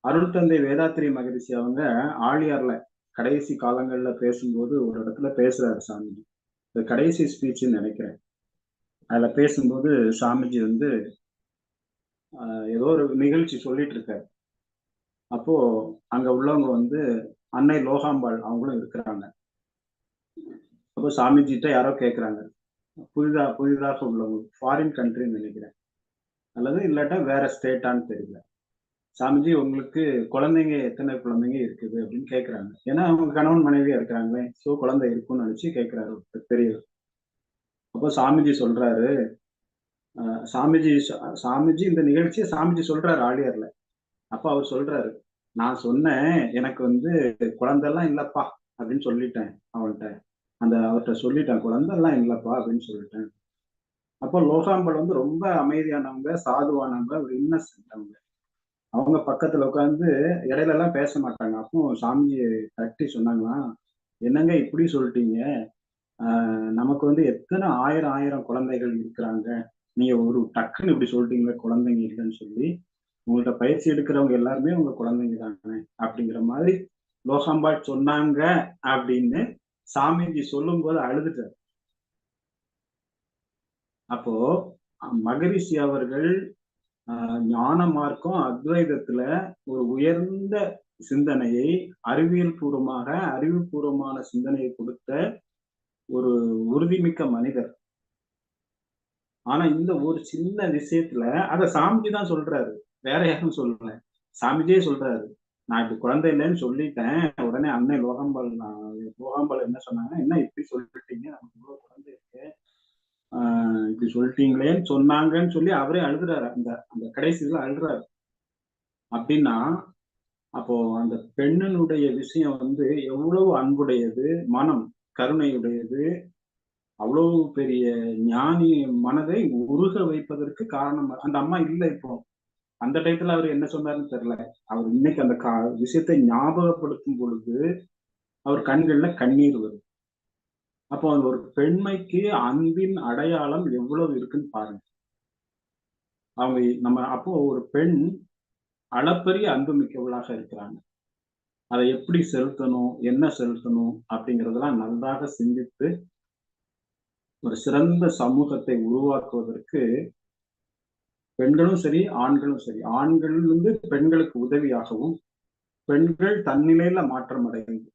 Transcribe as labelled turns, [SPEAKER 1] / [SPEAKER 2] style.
[SPEAKER 1] அருள் தந்தை வேதாத்திரி மகரிஷி அவங்க ஆழியார்ல கடைசி காலங்கள்ல பேசும்போது ஒரு இடத்துல பேசுறாரு சாமிஜி. இது கடைசி ஸ்பீச்னு நினைக்கிறேன். அதுல பேசும்போது சாமிஜி வந்து ஏதோ ஒரு நிகழ்ச்சி சொல்லிட்டு இருக்காரு. அப்போ அங்க உள்ளவங்க வந்து அன்னை லோகாம்பாள் அவங்களும் இருக்கிறாங்க. அப்போ சாமிஜிட்ட யாரோ கேட்கிறாங்க. புதிதாக உள்ளவங்க ஃபாரின் கண்ட்ரின்னு நினைக்கிறேன். அல்லது இல்லாட்டா வேற ஸ்டேட்டான்னு தெரியல. சாமிஜி உங்களுக்கு குழந்தைங்க எத்தனை குழந்தைங்க இருக்குது அப்படின்னு கேட்கிறாங்க. ஏன்னா அவங்க கணவன் மனைவியா இருக்கிறாங்களே, சோ குழந்தை இருக்கும்னு நினைச்சு கேட்கிறாரு ஒருத்தர் பெரியவர். அப்போ சாமிஜி சொல்றாரு, சாமிஜி சாமிஜி இந்த நிகழ்ச்சியை சாமிஜி சொல்றாரு ஆழியார்ல. அப்ப அவர் சொல்றாரு, நான் சொன்னேன் எனக்கு வந்து குழந்தை எல்லாம் இல்லப்பா அப்படின்னு சொல்லிட்டேன் அவன்கிட்ட. அவர்கிட்ட சொல்லிட்டேன் குழந்தை எல்லாம் இல்லப்பா அப்படின்னு சொல்லிட்டேன். அப்போ லோகாம்பல் வந்து ரொம்ப அமைதியானவங்க, சாதுவானவங்க, ஒரு இன்னசென்ட் அவங்க. அவங்க பக்கத்துல உட்காந்து இடையில எல்லாம் பேச மாட்டாங்க. அப்போ சாமிஜி தட்டி சொன்னாங்களாம், என்னங்க இப்படி சொல்லிட்டீங்க? நமக்கு வந்து எத்தனை ஆயிரம் ஆயிரம் குழந்தைகள் இருக்கிறாங்க. நீங்க ஒரு டக்குன்னு இப்படி சொல்லிட்டீங்களே குழந்தைங்க இல்லைன்னு சொல்லி. உங்கள்ட்ட பயிற்சி எடுக்கிறவங்க எல்லாருமே உங்க குழந்தைங்க தானே அப்படிங்கிற மாதிரி லோகாம்பாள் சொன்னாங்க அப்படின்னு சாமிஜி சொல்லும் போது அழுதுட்டார். அப்போ மகரிஷி அவர்கள் ஞான மார்க்கம் அத்வைதத்துல ஒரு உயர்ந்த சிந்தனையை அறிவுபூர்வமான சிந்தனையை கொடுத்த ஒரு உறுதிமிக்க மனிதர். ஆனா இந்த ஒரு சின்ன விஷயத்துல அத சாமிஜி தான் சொல்றாரு, வேற யாரும் சொல்லல. சாமிஜியே சொல்றாரு, நான் இப்படி குழந்தை இல்லைன்னு சொல்லிட்டேன். உடனே அன்னை லோகாம்பாள் என்ன சொன்னாங்க, என்ன இப்படி சொல்லிட்டீங்க, நமக்கு இவ்வளவு குழந்தை இருக்கு, இப்படி சொல்லிட்டீங்களேன்னு சொன்னாங்கன்னு சொல்லி அவரே அழுகுறாரு. அந்த அந்த கடைசியில அழுறாரு. அப்படின்னா அப்போ அந்த பெண்ணினுடைய விஷயம் வந்து எவ்வளவு அன்புடையது, மனம் கருணையுடையது, அவ்வளவு பெரிய ஞானி மனதை உருக வைப்பதற்கு காரணம். அந்த அம்மா இல்ல இப்போ. அந்த டயத்துல அவர் என்ன சொன்னாருன்னு தெரியல. அவர் இன்னைக்கு அந்த விஷயத்தை ஞாபகப்படுத்தும் பொழுது அவர் கண்கள்ல கண்ணீர் வருது. அப்போ அந்த ஒரு பெண்மைக்கு அன்பின் அடையாளம் எவ்வளவு இருக்குன்னு பாருங்க. அவங்க நம்ம அப்போ ஒரு பெண் அளப்பரிய அன்பு மிக்கவளாக இருக்கிறாங்க. அதை எப்படி செலுத்தணும், என்ன செலுத்தணும் அப்படிங்கிறதெல்லாம் நன்றாக சிந்தித்து ஒரு சிறந்த சமூகத்தை உருவாக்குவதற்கு பெண்களும் சரி, ஆண்களும் சரி, ஆண்கள் வந்து பெண்களுக்கு உதவியாகவும், பெண்கள் தன்னிலையில மாற்றம் அடையும்